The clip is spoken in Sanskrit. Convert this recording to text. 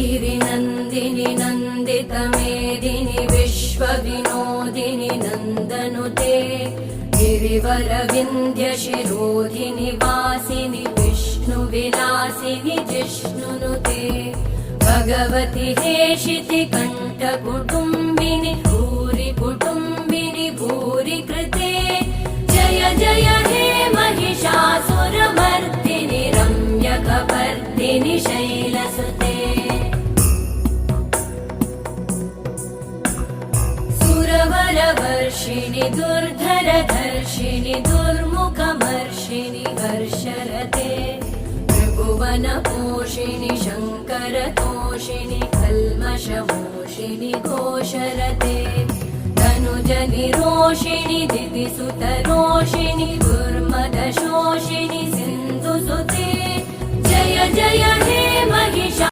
गिरिनन्दिनि नन्दितमेदिनि विश्वविनोदिनि नन्दनुते गिरिवरविन्ध्यशिरोधिनि वासिनि विष्णुविलासिनि जिष्णुनुते भगवति हेशिति कण्ठकुटुम्बिनि भूरि कुटुम्बिनि भूरि कृते जय जय हे महिषासुरमर्दिनि रम्यकपर्दिनि शैलसुते सुरवरवर्षिणि दुर्धरधर्षिणि दुर्मुखमर्षिणि हर्षरते त्रिभुवनपोषिणि शङ्करतोषिणि कल्मषमोषिणि घोषरते तनुजनिरोषिणि दिविसुतरोषिणि दुर्मदशोषिणि सिन्धुसुते जय जय हे महिषा